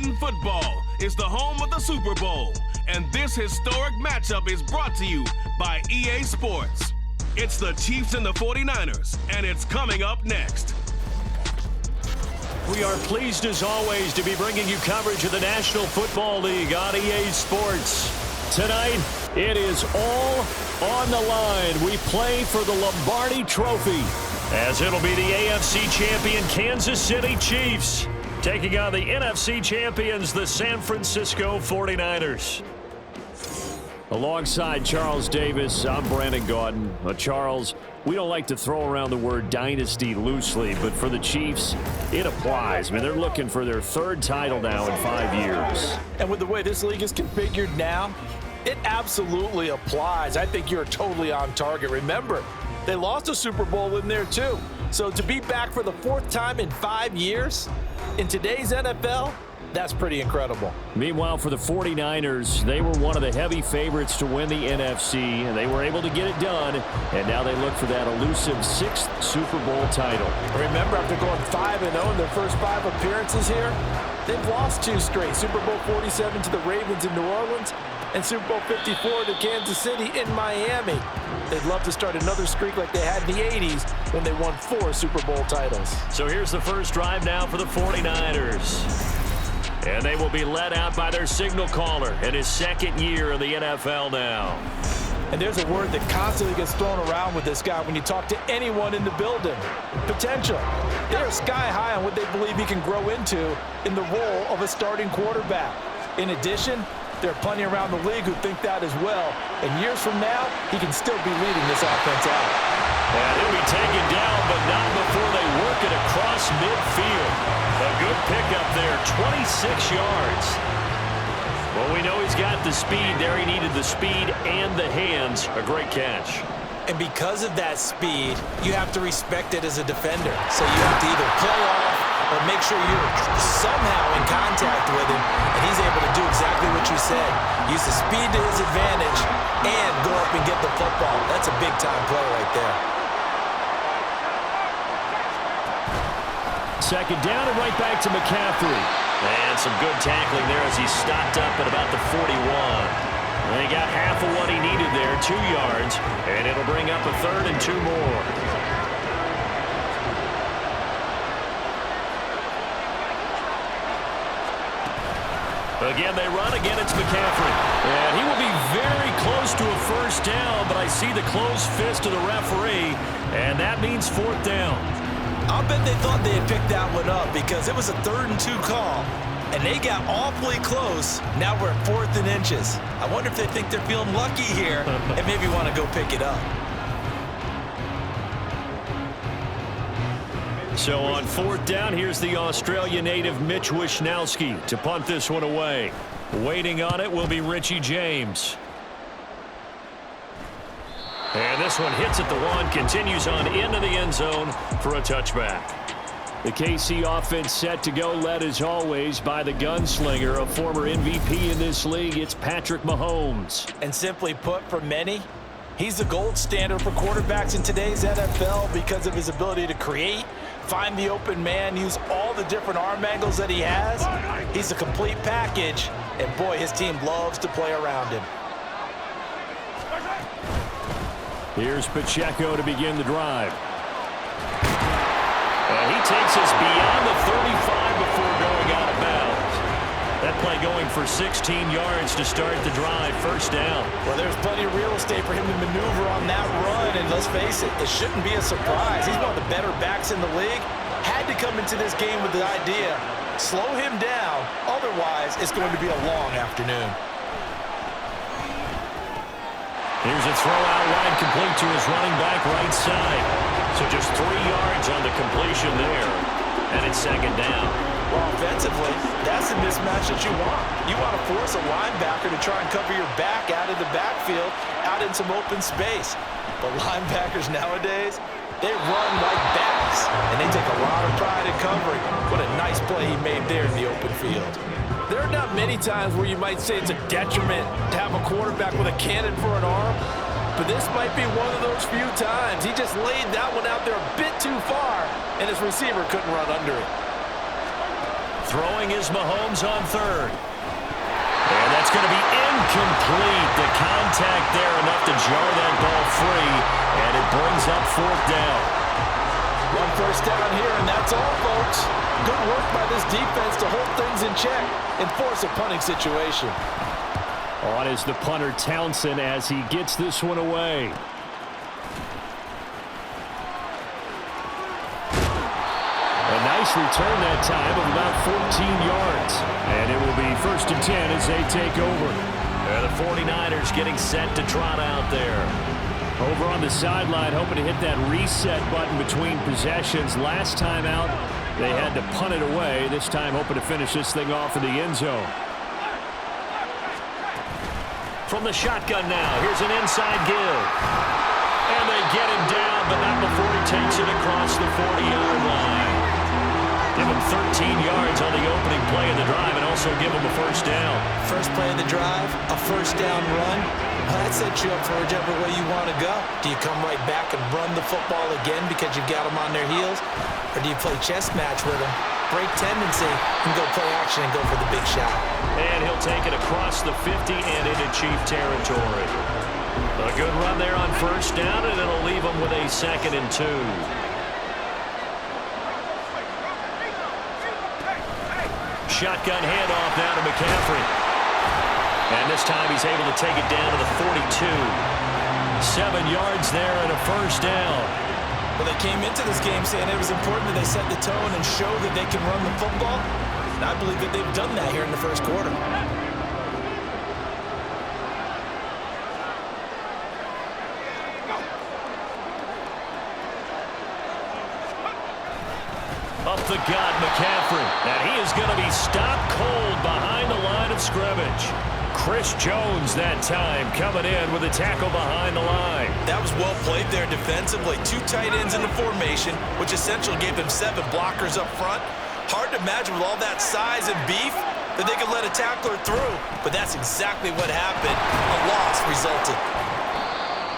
Madden football is the home of the Super Bowl, and this historic matchup is brought to you by EA Sports. It's the Chiefs and the 49ers, and it's coming up next. We are pleased, as always, to be bringing you coverage of the National Football League on EA Sports. Tonight, it is all on the line. We play for the Lombardi Trophy, as it'll be the AFC champion Kansas City Chiefs taking on the NFC champions, the San Francisco 49ers. Alongside Charles Davis, I'm Brandon Gaudin. Charles, we don't like to throw around the word dynasty loosely, but for the Chiefs, it applies. I mean, they're looking for their third title now in 5 years. And with the way this league is configured now, it absolutely applies. I think you're totally on target. Remember, they lost a Super Bowl in there too. So to be back for the fourth time in 5 years in today's NFL, that's pretty incredible. Meanwhile, for the 49ers, they were one of the heavy favorites to win the NFC, and they were able to get it done, and now they look for that elusive 6th Super Bowl title. Remember, after going 5-0 in their first 5 appearances here, they've lost 2 straight. Super Bowl 47 to the Ravens in New Orleans, and Super Bowl 54 to Kansas City in Miami. They'd love to start another streak like they had in the 80s when they won 4 Super Bowl titles. So here's the first drive now for the 49ers. And they will be led out by their signal caller in his 2nd year in the NFL now. And there's a word that constantly gets thrown around with this guy when you talk to anyone in the building. Potential. They're sky high on what they believe he can grow into in the role of a starting quarterback. In addition, there are plenty around the league who think that as well. And years from now, he can still be leading this offense out. And he'll be taken down, but not before they work it across midfield. A good pickup there, 26 yards. Well, we know he's got the speed there. He needed the speed and the hands. A great catch. And because of that speed, you have to respect it as a defender. So you have to either play off or make sure you're somehow in contact with him, and he's able to do exactly what you said. Use the speed to his advantage and go up and get the football. That's a big-time play right there. 2nd down and right back to McCaffrey. And some good tackling there as he stopped up at about the 41. And he got half of what he needed there, 2 yards, and it'll bring up a 3rd and 2 more. Again, they run. Again, it's McCaffrey. And he will be very close to a first down, but I see the closed fist of the referee, and that means 4th down. I'll bet they thought they had picked that one up because it was a 3rd and 2 call, and they got awfully close. Now we're at 4th and inches. I wonder if they think they're feeling lucky here and maybe want to go pick it up. So on 4th down, here's the Australia native Mitch Wishnowsky to punt this one away. Waiting on it will be Richie James. And this one hits at the 1, continues on into the end zone for a touchback. The KC offense set to go, led as always by the gunslinger, a former MVP in this league. It's Patrick Mahomes. And simply put, for many, he's the gold standard for quarterbacks in today's NFL because of his ability to create, find the open man, use all the different arm angles that he has. He's a complete package, and boy, his team loves to play around him. Here's Pacheco to begin the drive. And he takes us beyond the 35 before going out of bounds. That play going for 16 yards to start the drive, 1st down. Well, there's plenty of real estate for him to maneuver on that run, and let's face it, it shouldn't be a surprise. He's one of the better backs in the league. Had to come into this game with the idea, slow him down, otherwise it's going to be a long afternoon. Here's a throw out wide, complete to his running back right side. So just 3 yards on the completion there. And it's 2nd down. Well, offensively, that's the mismatch that you want. You want to force a linebacker to try and cover your back out of the backfield, out in some open space. But linebackers nowadays, they run like backs, and they take a lot of pride in covering. What a nice play he made there in the open field. There are not many times where you might say it's a detriment to have a quarterback with a cannon for an arm, but this might be one of those few times. He just laid that one out there a bit too far, and his receiver couldn't run under it. Throwing is Mahomes on third. And that's going to be incomplete. The contact there enough to jar that ball free, and it brings up fourth down. One first down here, and that's all, folks. Good work by this defense to hold things in check and force a punting situation. On is the punter Townsend as he gets this one away. A nice return that time of about 14 yards. And it will be 1st and 10 as they take over. And the 49ers getting set to trot out there. Over on the sideline, hoping to hit that reset button between possessions. Last time out, they had to punt it away. This time, hoping to finish this thing off in the end zone. From the shotgun now, here's an inside give. And they get him down, but not before he takes it across the 40-yard line. Give him 13 yards on the opening play of the drive and also give him a first down. First play of the drive, a first down run. Well, that sets you up for whichever way you want to go. Do you come right back and run the football again because you've got them on their heels? Or do you play chess match with them, break tendency, and go play action and go for the big shot? And he'll take it across the 50 and into Chief territory. A good run there on first down, and it'll leave them with a 2nd and 2. Shotgun handoff now to McCaffrey. And this time he's able to take it down to the 42. 7 yards there and a first down. Well, they came into this game saying it was important that they set the tone and show that they can run the football. And I believe that they've done that here in the first quarter. Up the gut, McCaffrey. And he is going to be stopped cold behind the line of scrimmage. Chris Jones that time coming in with a tackle behind the line. That was well played there defensively. 2 tight ends in the formation, which essentially gave them 7 blockers up front. Hard to imagine with all that size and beef that they could let a tackler through. But that's exactly what happened. A loss resulted.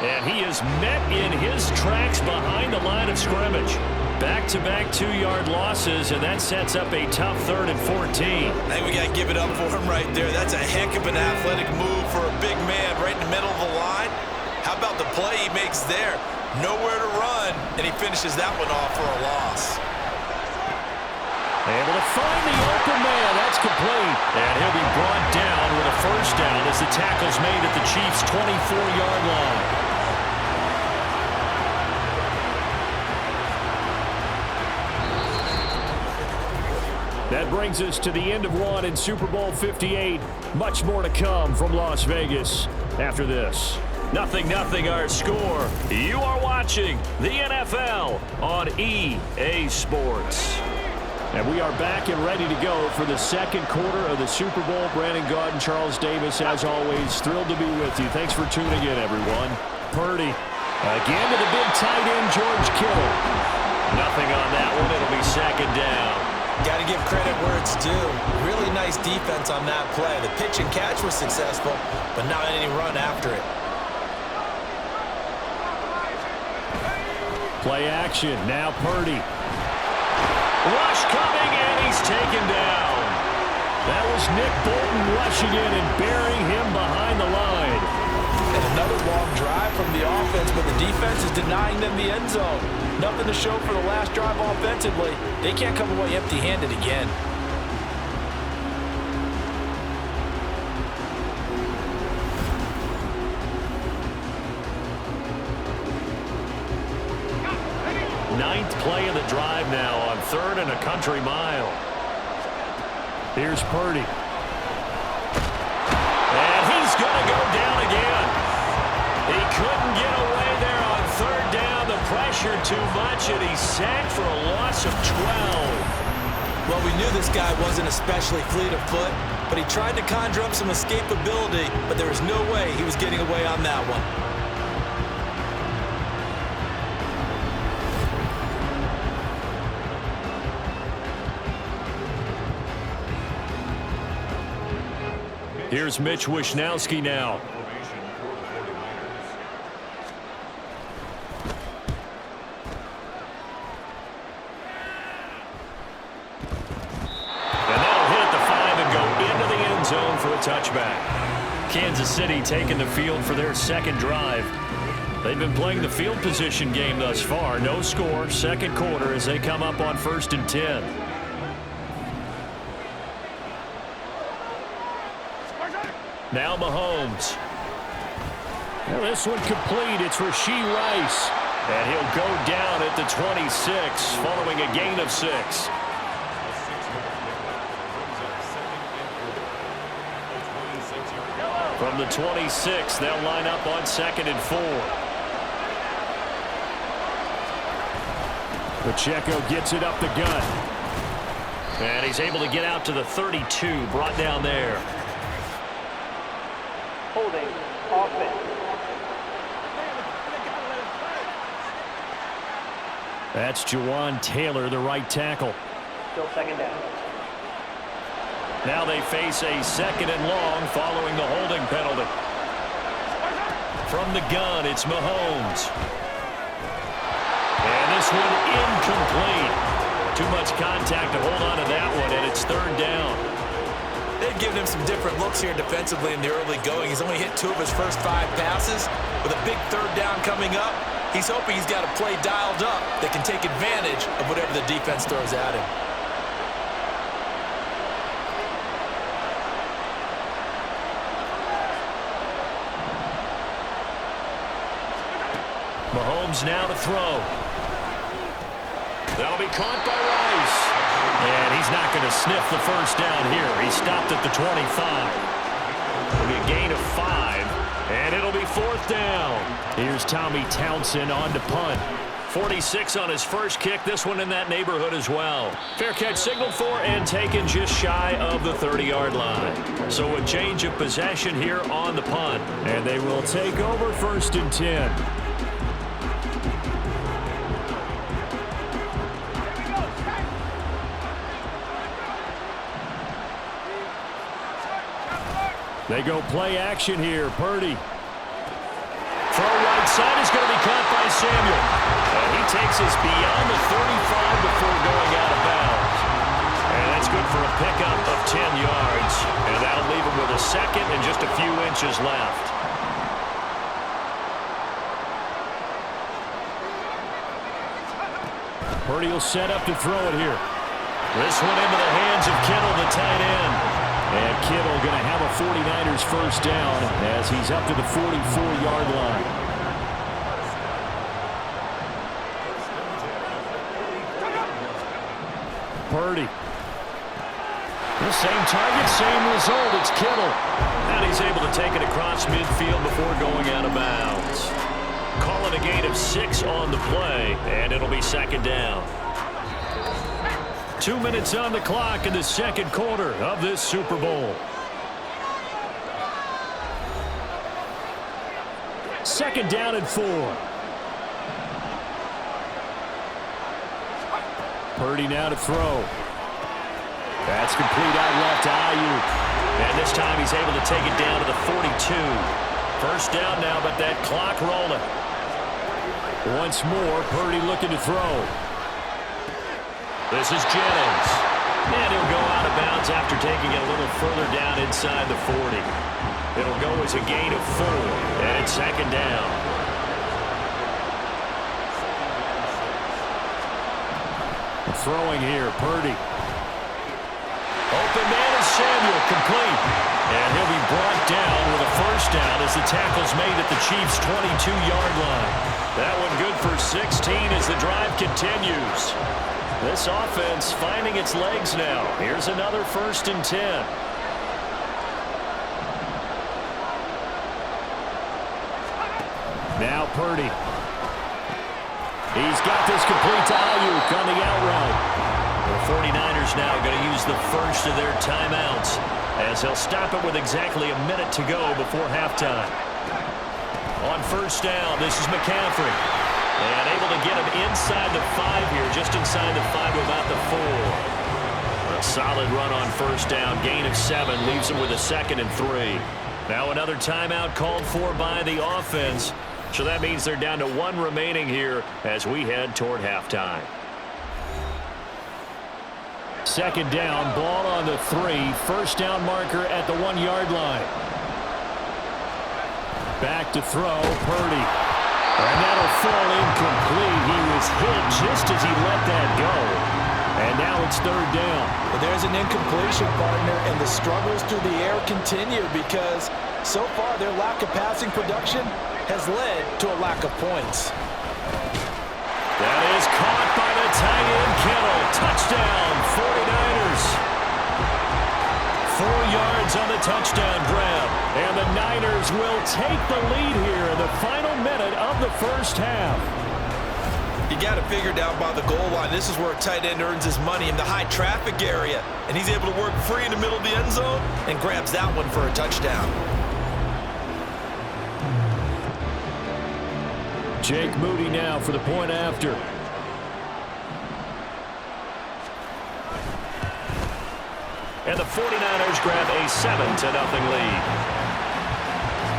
And he is met in his tracks behind the line of scrimmage. Back-to-back 2-yard losses, and that sets up a tough 3rd and 14. I think we got to give it up for him right there. That's a heck of an athletic move for a big man right in the middle of the line. How about the play he makes there? Nowhere to run, and he finishes that one off for a loss. Able to find the open man. That's complete. And he'll be brought down with a first down as the tackle's made at the Chiefs' 24-yard line. That brings us to the end of one in Super Bowl 58. Much more to come from Las Vegas after this. 0-0 our score. You are watching the NFL on EA Sports. And we are back and ready to go for the second quarter of the Super Bowl. Brandon Gaud and Charles Davis, as always, thrilled to be with you. Thanks for tuning in, everyone. Purdy again to the big tight end, George Kittle. Nothing on that one. It'll be 2nd down. Got to give credit where it's due. Really nice defense on that play. The pitch and catch was successful, but not any run after it. Play action. Now Purdy. Rush coming, and he's taken down. That was Nick Bolton rushing in and burying him behind the line. And another long drive from the offense, but the defense is denying them the end zone. Nothing to show for the last drive offensively. They can't come away empty-handed again. Ninth play of the drive now on 3rd and a country mile. Here's Purdy. And he's going to go down again. He couldn't get away there on 3rd down. The pressure too much, and he's sacked for a loss of 12. Well, we knew this guy wasn't especially fleet of foot, but he tried to conjure up some escapability, but there was no way he was getting away on that one. Here's Mitch Wishnowsky now. And touchback. Kansas City taking the field for their second drive. They've been playing the field position game thus far. No score, second quarter as they come up on 1st and 10. Now Mahomes. Well, this one complete. It's Rashee Rice. And he'll go down at the 26 following a gain of 6. From the 26, they'll line up on 2nd and 4. Pacheco gets it up the gut. And he's able to get out to the 32, brought down there. Holding offense. That's Jawan Taylor, the right tackle. Still second down. Now they face a 2nd and long following the holding penalty. From the gun, it's Mahomes. And this one incomplete. Too much contact to hold on to that one, and it's 3rd down. They've given him some different looks here defensively in the early going. He's only hit 2 of his first 5 passes. With a big 3rd down coming up, he's hoping he's got a play dialed up that can take advantage of whatever the defense throws at him. Mahomes now to throw. That'll be caught by Rice. And he's not going to sniff the first down here. He stopped at the 25. It'll be a gain of 5, and it'll be 4th down. Here's Tommy Townsend on to punt. 46 on his first kick. This one in that neighborhood as well. Fair catch signaled for and taken just shy of the 30-yard line. So a change of possession here on the punt. And they will take over 1st and 10. They go play action here. Purdy. Throw right side is going to be caught by Samuel. And he takes us beyond the 35 before going out of bounds. And that's good for a pickup of 10 yards. And that'll leave him with a 2nd and just a few inches left. Purdy will set up to throw it here. This one into the hands of Kittle, the tight end. And Kittle going to have a 49ers first down as he's up to the 44-yard line. Purdy. The same target, same result. It's Kittle. And he's able to take it across midfield before going out of bounds. Call it a gain of 6 on the play, and it'll be 2nd down. 2 minutes on the clock in the second quarter of this Super Bowl. 2nd down and 4. Purdy now to throw. That's complete out left to Ayuk. And this time he's able to take it down to the 42. First down now, but that clock rolling. Once more, Purdy looking to throw. This is Jennings. And he'll go out of bounds after taking it a little further down inside the 40. It'll go as a gain of 4, and it's 2nd down. Throwing here, Purdy. Open man is Samuel, complete. And he'll be brought down with a first down as the tackle's made at the Chiefs' 22-yard line. That one good for 16 as the drive continues. This offense finding its legs now. Here's another 1st and 10. Now Purdy. He's got this complete to Ayuk on the out route. The 49ers now going to use the first of their timeouts as they'll stop it with exactly a minute to go before halftime. On first down, this is McCaffrey. And able to get him inside the 5 here, just inside the 5 to about the 4. A solid run on first down, gain of 7, leaves him with a 2nd and 3. Now another timeout called for by the offense. So that means they're down to 1 remaining here as we head toward halftime. Second down, ball on the 3. First down marker at the 1-yard line. Back to throw, Purdy. And that'll fall incomplete. He was hit just as he let that go. And now it's third down. Well, there's an incompletion, partner, and the struggles through the air continue because so far their lack of passing production has led to a lack of points. That is caught by the tight end, Kittle. Touchdown, 49ers. 4 yards on the touchdown grab. And the Niners will take the lead here in the final minute of the first half. You got it figured out by the goal line. This is where a tight end earns his money in the high traffic area. And he's able to work free in the middle of the end zone and grabs that one for a touchdown. Jake Moody now for the point after. And the 49ers grab a 7-0 lead.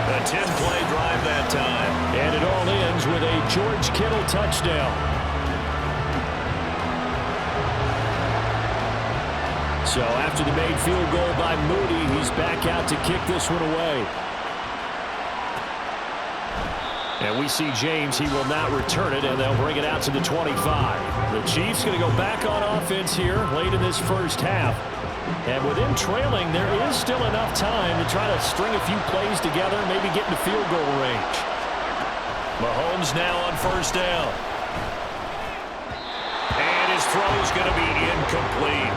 A 10-play drive that time. And it all ends with a George Kittle touchdown. So after the made field goal by Moody, he's back out to kick this one away. And we see James, he will not return it, and they'll bring it out to the 25. The Chiefs going to go back on offense here late in this first half. And with them trailing, there is still enough time to try to string a few plays together, maybe get into field goal range. Mahomes now on first down. And his throw is going to be incomplete.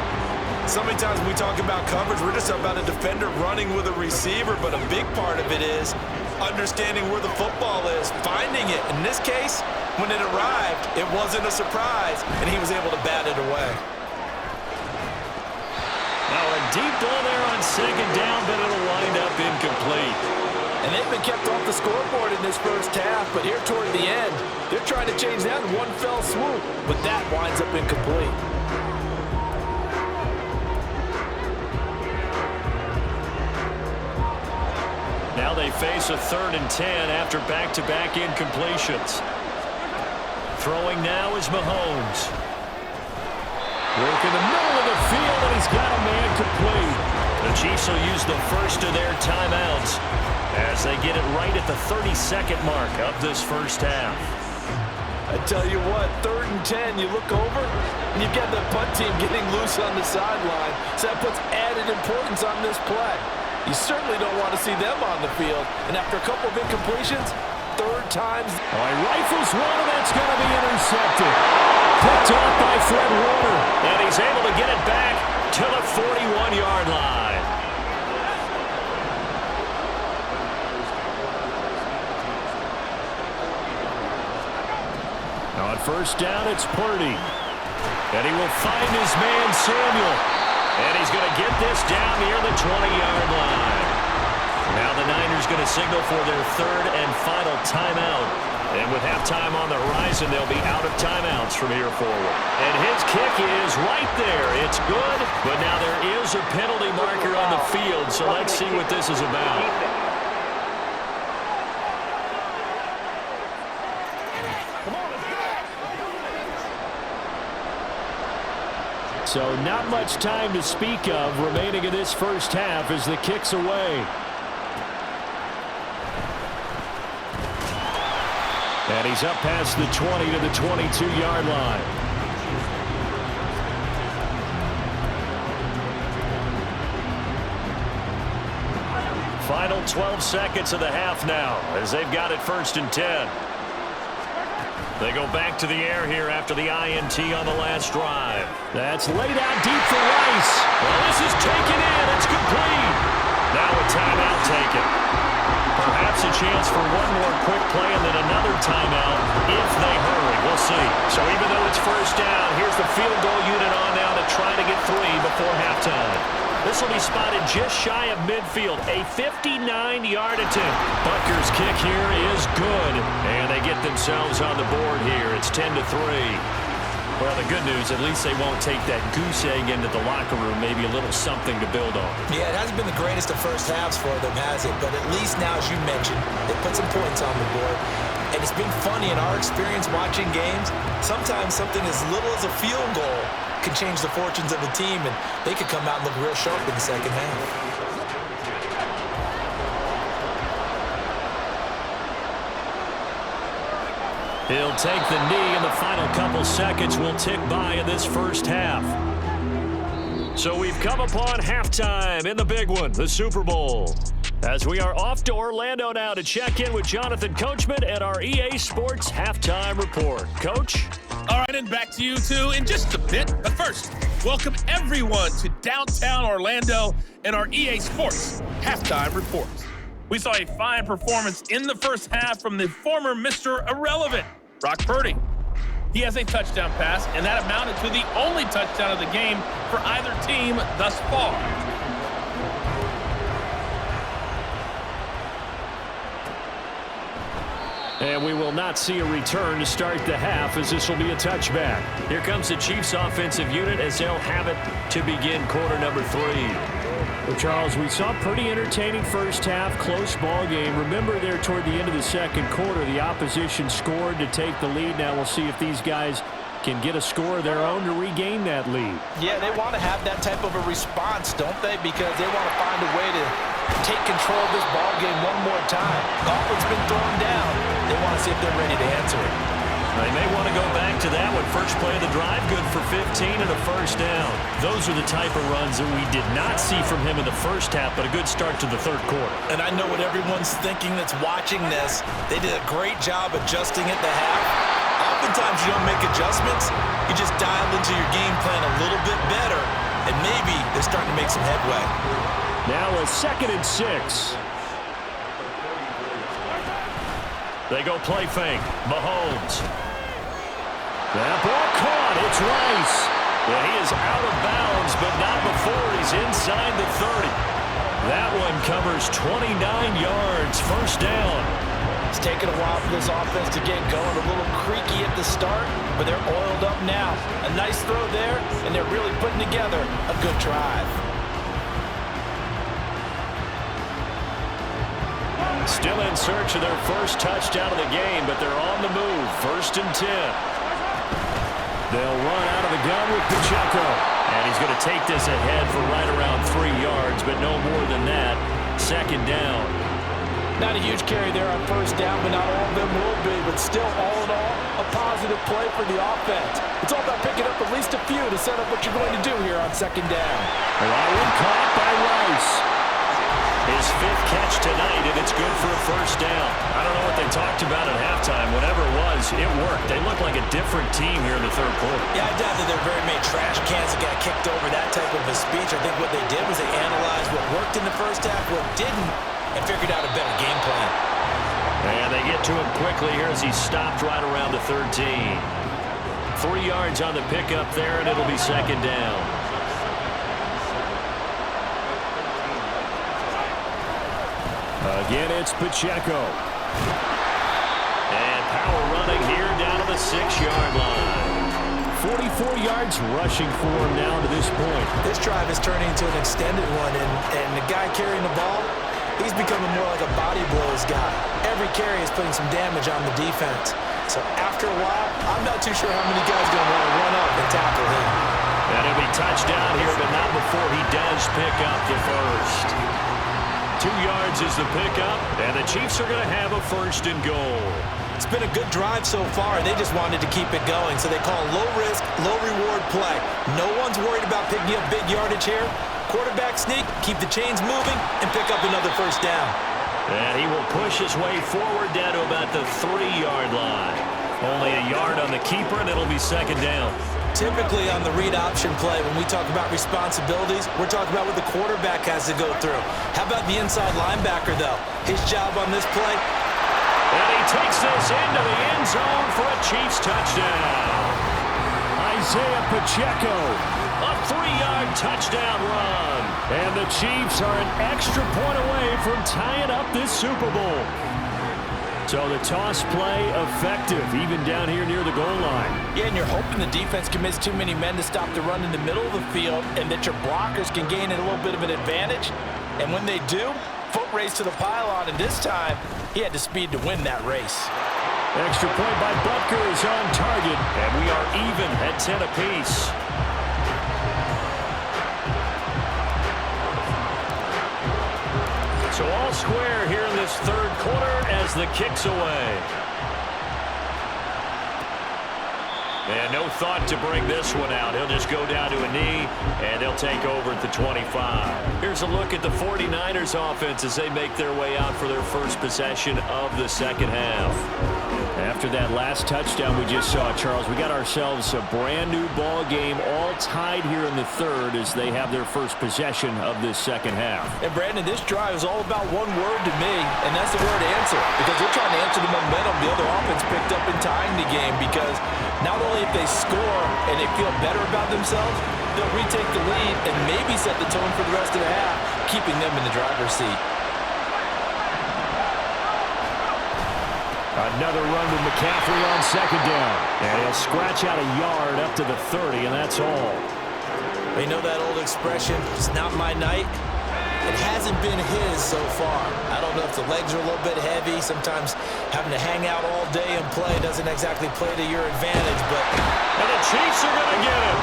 So many times when we talk about coverage, we're just about a defender running with a receiver, but a big part of it is understanding where the football is, finding it. In this case, when it arrived, it wasn't a surprise, and he was able to bat it away. Now a deep ball there on second down, but it'll wind up incomplete. And they've been kept off the scoreboard in this first half, but here toward the end, they're trying to change that in one fell swoop, but that winds up incomplete. Now they face a 3rd and 10 after back-to-back incompletions. Throwing now is Mahomes. Work in the middle of the field, and he's got a man complete. The Chiefs will use the first of their timeouts as they get it right at the 32nd mark of this first half. I tell you what, 3rd and 10, you look over, and you've got the punt team getting loose on the sideline. So that puts added importance on this play. You certainly don't want to see them on the field. And after a couple of incompletions, 3rd time's... Oh, he rifles one, and that's going to be intercepted. Picked off by Fred Warner. And he's able to get it back to the 41-yard line. On first down, it's Purdy. And he will find his man, Samuel. And he's going to get this down near the 20-yard line. Now the Niners going to signal for their 3rd and final timeout. And with halftime on the horizon, they'll be out of timeouts from here forward. And his kick is right there. It's good, but now there is a penalty marker on the field, so let's see what this is about. So not much time to speak of remaining in this first half as the kick's away. And he's up past the 20 to the 22-yard line. Final 12 seconds of the half now as they've got it 1st and 10. They go back to the air here after the INT on the last drive. That's laid out deep for Rice. Well, this is taken in. It's complete. Now a timeout taken. Perhaps a chance for one more quick play and then another timeout if they hurry. We'll see. So even though it's first down, here's the field goal unit on now to try to get 3 before halftime. This will be spotted just shy of midfield. A 59-yard attempt. Butker's kick here is good. And they get themselves on the board here. It's 10-3. Well, the good news, at least they won't take that goose egg into the locker room. Maybe a little something to build on. Yeah, it hasn't been the greatest of first halves for them, has it? But at least now, as you mentioned, they put some points on the board. And it's been funny in our experience watching games. Sometimes something as little as a field goal could change the fortunes of the team, and they could come out and look real sharp in the second half. He'll take the knee, and the final couple seconds will tick by in this first half. So we've come upon halftime in the big one, the Super Bowl. As we are off to Orlando now to check in with Jonathan Coachman and our EA Sports Halftime Report. Coach? All right, and back to you two in just a bit. But first, welcome everyone to downtown Orlando and our EA Sports Halftime Report. We saw a fine performance in the first half from the former Mr. Irrelevant, Brock Purdy. He has a touchdown pass, and that amounted to the only touchdown of the game for either team thus far. And we will not see a return to start the half, as this will be a touchback. Here comes the Chiefs offensive unit as they'll have it to begin quarter number 3. Well, Charles, we saw a pretty entertaining first half, close ball game. Remember there toward the end of the second quarter, the opposition scored to take the lead. Now we'll see if these guys can get a score of their own to regain that lead. Yeah, they want to have that type of a response, don't they? Because they want to find a way to take control of this ball game one more time. Gauntlet's been thrown down. They want to see if they're ready to answer it. They may want to go back to that one. First play of the drive, good for 15 and a first down. Those are the type of runs that we did not see from him in the first half, but a good start to the third quarter. And I know what everyone's thinking that's watching this. They did a great job adjusting at the half. Oftentimes you don't make adjustments. You just dial into your game plan a little bit better, and maybe they're starting to make some headway. Now a 2nd and 6. They go play fake. Mahomes. That ball caught. It's Rice. Yeah, he is out of bounds, but not before he's inside the 30. That one covers 29 yards. First down. It's taken a while for this offense to get going. A little creaky at the start, but they're oiled up now. A nice throw there, and they're really putting together a good drive. Still in search of their first touchdown of the game, but they're on the move. 1st and 10. They'll run out of the gun with Pacheco. And he's going to take this ahead for right around 3 yards, but no more than that. 2nd down. Not a huge carry there on first down, but not all of them will be. But still, all in all, a positive play for the offense. It's all about picking up at least a few to set up what you're going to do here on 2nd down. One caught by Rice. His 5th catch tonight, and it's good for a first down. I don't know what they talked about at halftime. Whatever it was, it worked. They look like a different team here in the third quarter. Yeah, I doubt that there are very many trash cans that got kicked over that type of a speech. I think what they did was they analyzed what worked in the first half, what didn't, and figured out a better game plan. And they get to him quickly here as he stopped right around the 13. 3 yards on the pickup there, and it'll be 2nd down. Again, it's Pacheco. And power running here down to the 6-yard line. 44 yards rushing for him now to this point. This drive is turning into an extended one, and the guy carrying the ball, he's becoming more like a body blows guy. Every carry is putting some damage on the defense. So after a while, I'm not too sure how many guys are going to want to run up and tackle him. And he'll be touchdown here, but not before he does pick up the first. 2 yards is the pickup, and the Chiefs are going to have a 1st and goal. It's been a good drive so far. They just wanted to keep it going, so they call low-risk, low-reward play. No one's worried about picking up big yardage here. Quarterback sneak, keep the chains moving, and pick up another first down. And he will push his way forward down to about the 3-yard line. Only a yard on the keeper, and it'll be 2nd down. Typically on the read option play, when we talk about responsibilities, we're talking about what the quarterback has to go through. How about the inside linebacker, though? His job on this play? And he takes this into the end zone for a Chiefs touchdown. Isaiah Pacheco, a 3-yard touchdown run. And the Chiefs are an extra point away from tying up this Super Bowl. So the toss play effective, even down here near the goal line. Yeah, and you're hoping the defense commits too many men to stop the run in the middle of the field and that your blockers can gain a little bit of an advantage. And when they do, foot race to the pylon, and this time, he had the speed to win that race. Extra point by Butker is on target, and we are even at 10 apiece. So all square here in this third quarter as the kick's away. And no thought to bring this one out. He'll just go down to a knee, and they'll take over at the 25. Here's a look at the 49ers offense as they make their way out for their first possession of the second half. After that last touchdown we just saw, Charles, we got ourselves a brand-new ball game, all tied here in the third as they have their first possession of this second half. And, Brandon, this drive is all about one word to me, and that's the word answer. Because they're trying to answer the momentum the other offense picked up in tying the game, because not only if they score and they feel better about themselves, they'll retake the lead and maybe set the tone for the rest of the half, keeping them in the driver's seat. Another run with McCaffrey on second down. And he'll scratch out a yard up to the 30, and that's all. You know that old expression, it's not my night? It hasn't been his so far. I don't know if the legs are a little bit heavy. Sometimes having to hang out all day and play doesn't exactly play to your advantage, but... And the Chiefs are going to get him.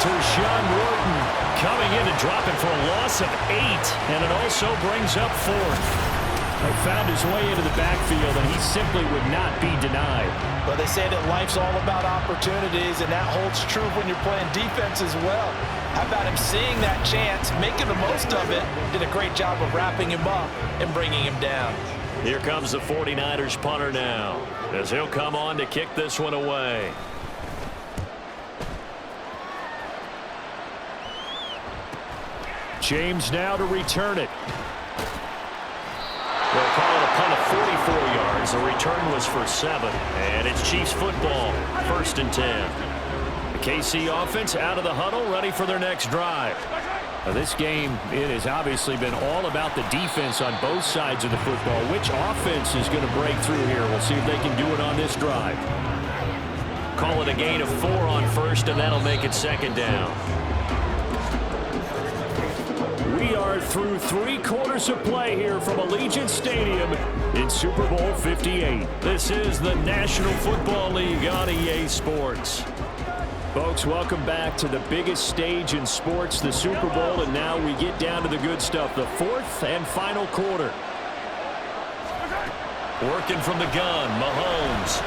Tershawn Wharton coming in and dropping for a loss of 8, and it also brings up 4th. He found his way into the backfield, and he simply would not be denied. But they say that life's all about opportunities, and that holds true when you're playing defense as well. How about him seeing that chance, making the most of it, did a great job of wrapping him up and bringing him down. Here comes the 49ers punter now, as he'll come on to kick this one away. James now to return it. They'll call it a punt of 44 yards. The return was for 7. And it's Chiefs football, 1st and 10. The KC offense out of the huddle, ready for their next drive. Now this game, it has obviously been all about the defense on both sides of the football. Which offense is going to break through here? We'll see if they can do it on this drive. Call it a gain of 4 on 1st, and that'll make it 2nd down. We are through 3 quarters of play here from Allegiant Stadium in Super Bowl 58. This is the National Football League on EA Sports. Folks, welcome back to the biggest stage in sports, the Super Bowl, and now we get down to the good stuff, the 4th and final quarter. Working from the gun, Mahomes.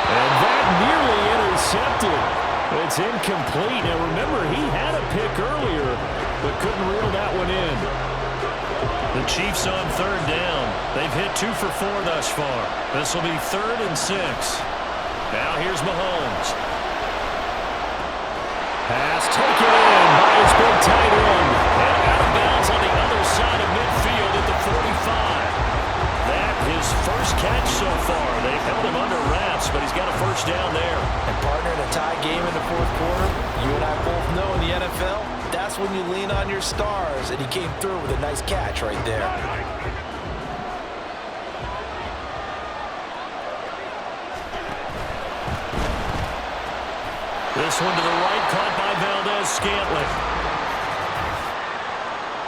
And that nearly intercepted. It's incomplete. Now remember, he had a pick earlier, but couldn't reel that one in. The Chiefs on 3rd down. They've hit 2 for 4 thus far. This will be 3rd and 6. Now here's Mahomes. Pass taken in by his big tight end. And out of bounds on the other side of midfield at the 45. That his first catch so far. They've held him under wraps, but he's got a 1st down there. And partner, in a tie game in the 4th quarter, you and I both know in the NFL, that's when you lean on your stars, and he came through with a nice catch right there. This one to the right, caught by Valdez-Scantling.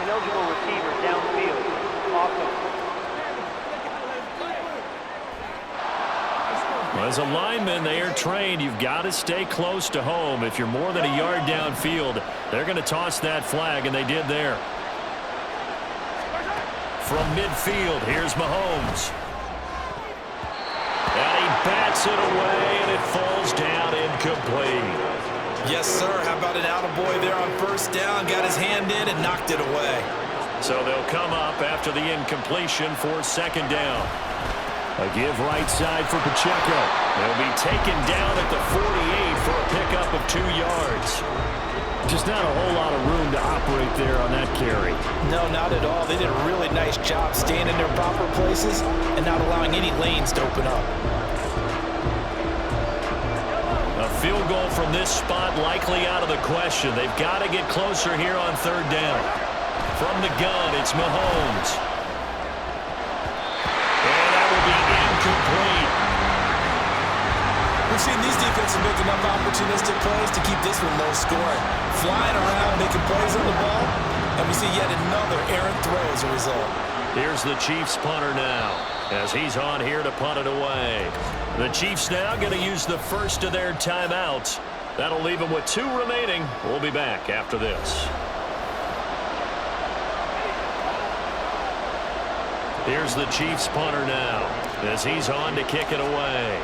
Ineligible receiver downfield. Offense. As a lineman, they are trained. You've got to stay close to home. If you're more than a yard downfield, they're going to toss that flag, and they did there. From midfield, here's Mahomes. And he bats it away, and it falls down incomplete. Yes, sir. How about an attaboy there on 1st down? Got his hand in and knocked it away. So they'll come up after the incompletion for 2nd down. A give right side for Pacheco. They'll be taken down at the 48 for a pickup of 2 yards. Just not a whole lot of room to operate there on that carry. No, not at all. They did a really nice job staying in their proper places and not allowing any lanes to open up. A field goal from this spot likely out of the question. They've got to get closer here on 3rd down. From the gun, it's Mahomes. Incomplete. We've seen these defenses make enough opportunistic plays to keep this one low scoring. Flying around, making plays on the ball, and we see yet another errant throw as a result. Here's the Chiefs punter now, as he's on here to punt it away. The Chiefs now going to use the first of their timeouts. That'll leave them with 2 remaining. We'll be back after this. Here's the Chiefs punter now as he's on to kick it away.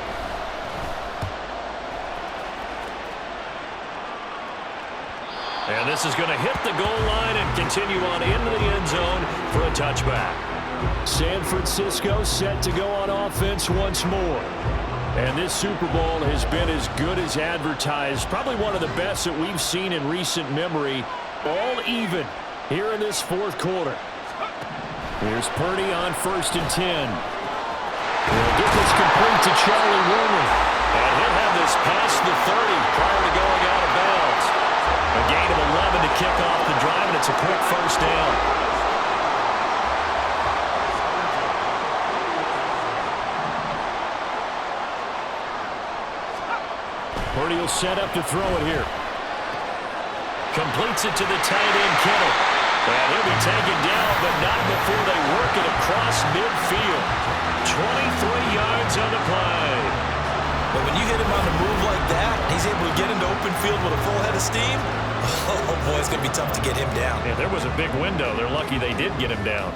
And this is going to hit the goal line and continue on into the end zone for a touchback. San Francisco set to go on offense once more. And this Super Bowl has been as good as advertised. Probably one of the best that we've seen in recent memory. All even here in this fourth quarter. Here's Purdy on 1st and 10. He'll get this complete to Charlie Woerner. And he'll have this past the 30 prior to going out of bounds. A gain of 11 to kick off the drive, and it's a quick first down. Purdy will set up to throw it here. Completes it to the tight end, Kittle. And he'll be taken down, but not before they work it across midfield. 23 yards on the play. But when you hit him on the move like that, he's able to get into open field with a full head of steam. Oh, boy, it's going to be tough to get him down. Yeah, there was a big window. They're lucky they did get him down.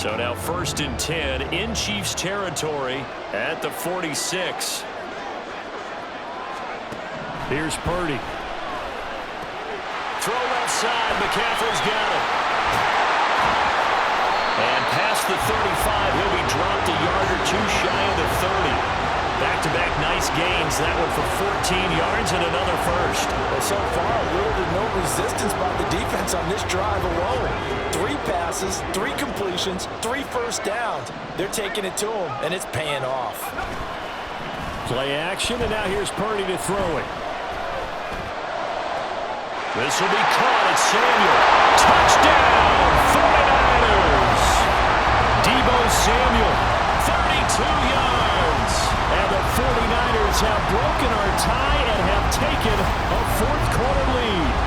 So now 1st and 10 in Chiefs territory at the 46. Here's Purdy. Throw outside. McCaffrey's got it. And past the 35, he'll be dropped a yard or two shy of the 30. Back-to-back nice gains. That one for 14 yards and another first. Well, so far, little to no resistance by the defense on this drive alone. 3 passes, 3 completions, 3 first downs. They're taking it to him, and it's paying off. Play action, and now here's Purdy to throw it. This will be caught at Samuel. Touchdown, 49ers. Deebo Samuel, 32 yards. And the 49ers have broken our tie and have taken a fourth-quarter lead.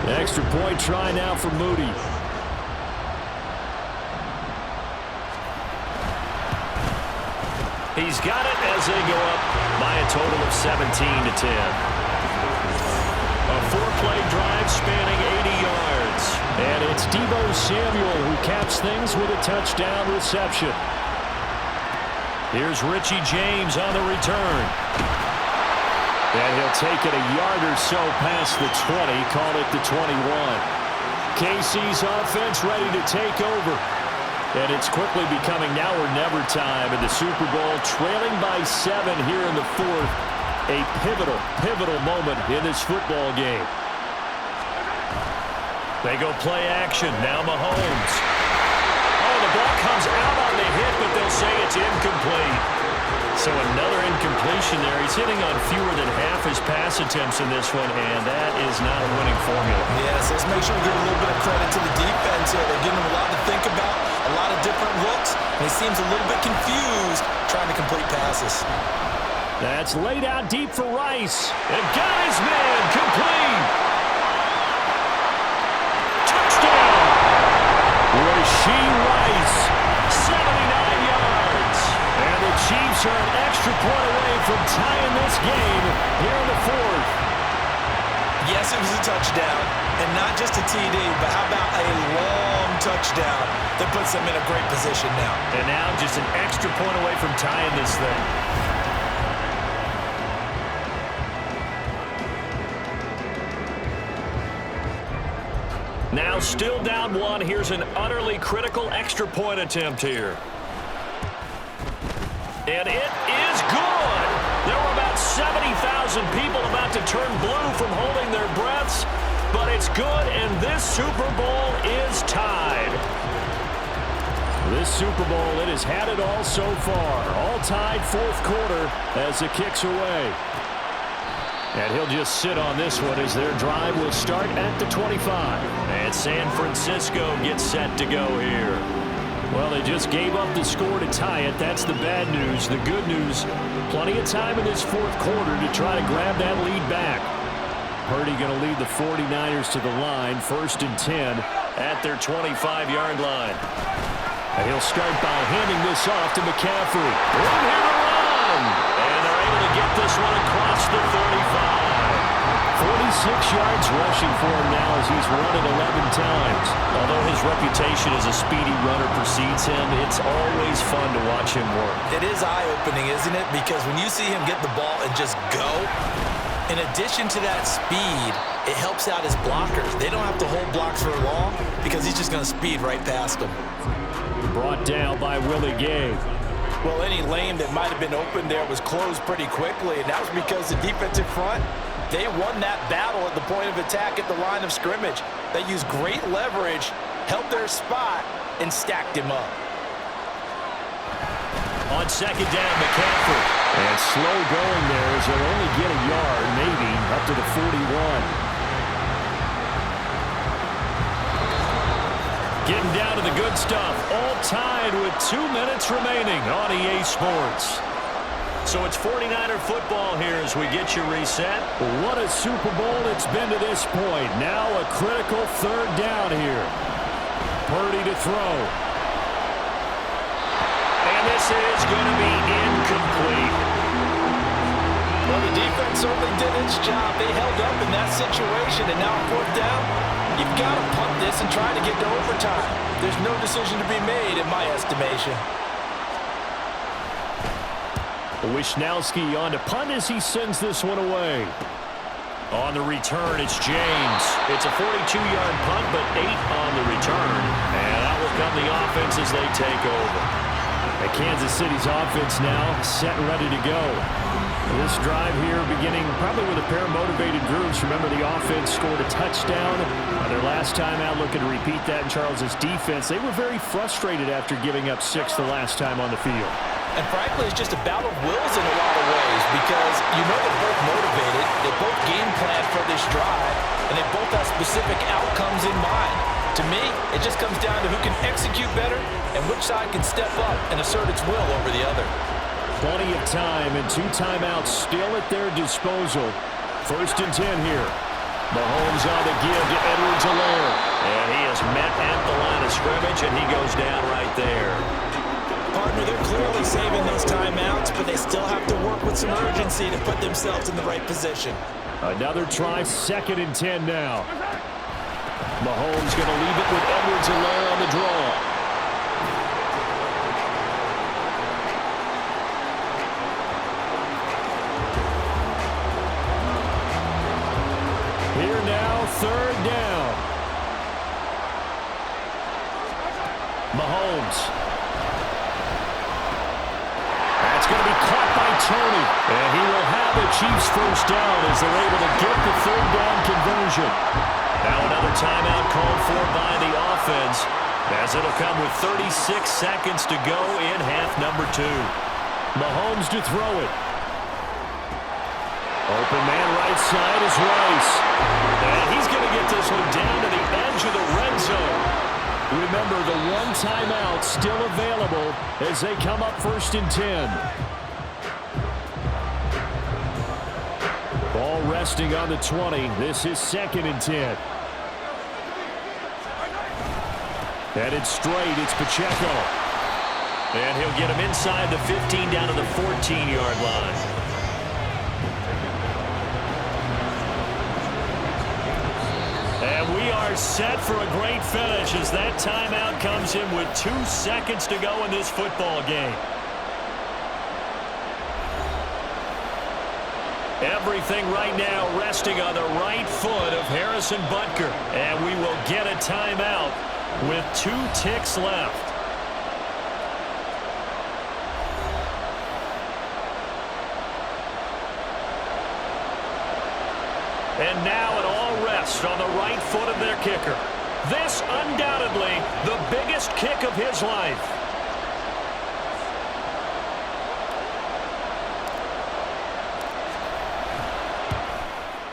Extra point try now for Moody. He's got it as they go up by a total of 17-10. A 4-play drive spanning 80 yards. And it's Deebo Samuel who caps things with a touchdown reception. Here's Richie James on the return. And he'll take it a yard or so past the 20, call it the 21. KC's offense ready to take over. And it's quickly becoming now or never time in the Super Bowl, trailing by 7 here in the fourth. A pivotal moment in this football game. They go play action. Now Mahomes. Oh, the ball comes out on the hit, but they'll say it's incomplete. So another incompletion there. He's hitting on fewer than half his pass attempts in this one, and that is not a winning formula. Yes, let's make sure we give a little bit of credit to the defense here. They're giving him a lot to think about, a lot of different looks, and he seems a little bit confused trying to complete passes. That's laid out deep for Rice. And got his man complete. Touchdown. Rashee Rice, 79 yards. And the Chiefs are an extra point away from tying this game here in the fourth. Yes, it was a touchdown, and not just a TD, but how about a long touchdown that puts them in a great position now. And now just an extra point away from tying this thing. Now still down 1. Here's an utterly critical extra point attempt here. And it is good. There were about 70,000 people about to turn blue from holding their breaths, but it's good, and this Super Bowl is tied. This Super Bowl, it has had it all so far. All tied fourth quarter as it kicks away. And he'll just sit on this one as their drive will start at the 25. And San Francisco gets set to go here. Well, they just gave up the score to tie it. That's the bad news. The good news, plenty of time in this fourth quarter to try to grab that lead back. Purdy going to lead the 49ers to the line, 1st and 10 at their 25-yard line. And he'll start by handing this off to McCaffrey. Room here to run. And they're able to get this one across the 35. 46 yards rushing for him now as he's run it 11 times. Although his reputation as a speedy runner precedes him, it's always fun to watch him work. It is eye-opening, isn't it? Because when you see him get the ball and just go, in addition to that speed, it helps out his blockers. They don't have to hold blocks for long because he's just going to speed right past them. Brought down by Willie Gay. Well, any lane that might have been open there was closed pretty quickly, and that was because the defensive front, they won that battle at the point of attack at the line of scrimmage. They used great leverage, held their spot, and stacked him up. On 2nd down, McCaffrey. And slow going there as he'll only get a yard, maybe, up to the 41. Getting down to the good stuff. All tied with 2 minutes remaining on EA Sports. So it's 49er football here as we get you reset. What a Super Bowl it's been to this point. Now a critical 3rd down here. Purdy to throw. And this is going to be incomplete. Well, the defense certainly did its job. They held up in that situation, and now 4th down, you've got to punt this and try to get to overtime. There's no decision to be made in my estimation. Wisnowski on to punt as he sends this one away. On the return, it's James. It's a 42-yard punt, but 8 on the return. And that will come the offense as they take over. And Kansas City's offense now set and ready to go. This drive here beginning probably with a pair of motivated groups. Remember, the offense scored a touchdown on their last time out, looking to repeat that in Charles's defense. They were very frustrated after giving up 6 the last time on the field. And frankly, it's just a battle of wills in a lot of ways because you know they're both motivated, they both game plan for this drive, and they both have specific outcomes in mind. To me, it just comes down to who can execute better and which side can step up and assert its will over the other. Plenty of time and 2 timeouts still at their disposal. 1st and 10 here. Mahomes on the give to Edwards-Helaire. And he is met at the line of scrimmage, and he goes down right there. Partner, they're clearly saving those timeouts, but they still have to work with some urgency to put themselves in the right position. Another try, 2nd and 10 now. Mahomes going to leave it with Edwards-Helaire on the draw. Here now, 3rd down. Mahomes. That's going to be caught by Tony. And he will have the Chiefs 1st down as they're able to get the 3rd down conversion. Now another timeout called for by the offense as it'll come with 36 seconds to go in half number 2. Mahomes to throw it. Open man right side is Rice. And he's going to get this one down to the edge of the red zone. Remember, the 1 timeout still available as they come up 1st and 10. Ball resting on the 20. This is 2nd and 10. Headed straight, it's Pacheco. And he'll get him inside the 15 down to the 14-yard line. And we are set for a great finish as that timeout comes in with 2 seconds to go in this football game. Everything right now resting on the right foot of Harrison Butker. And we will get a timeout with 2 ticks left. And now it all rests on the right foot of their kicker. This undoubtedly the biggest kick of his life.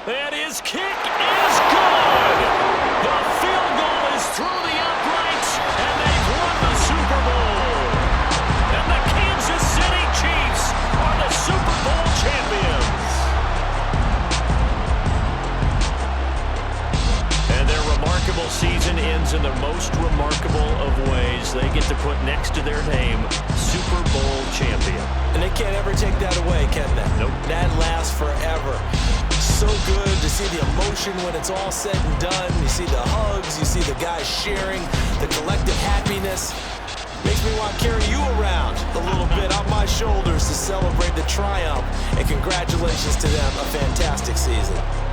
And his kick is good. The field goal is through the uprights, and they've won the Super Bowl. And the Kansas City Chiefs are the Super Bowl champions. fans in the most remarkable of ways. They get to put next to their name, Super Bowl champion. And they can't ever take that away, can they? Nope. That lasts forever. So good to see the emotion when it's all said and done. You see the hugs, you see the guys sharing, the collective happiness. Makes me want to carry you around a little bit on my shoulders to celebrate the triumph. And congratulations to them, a fantastic season.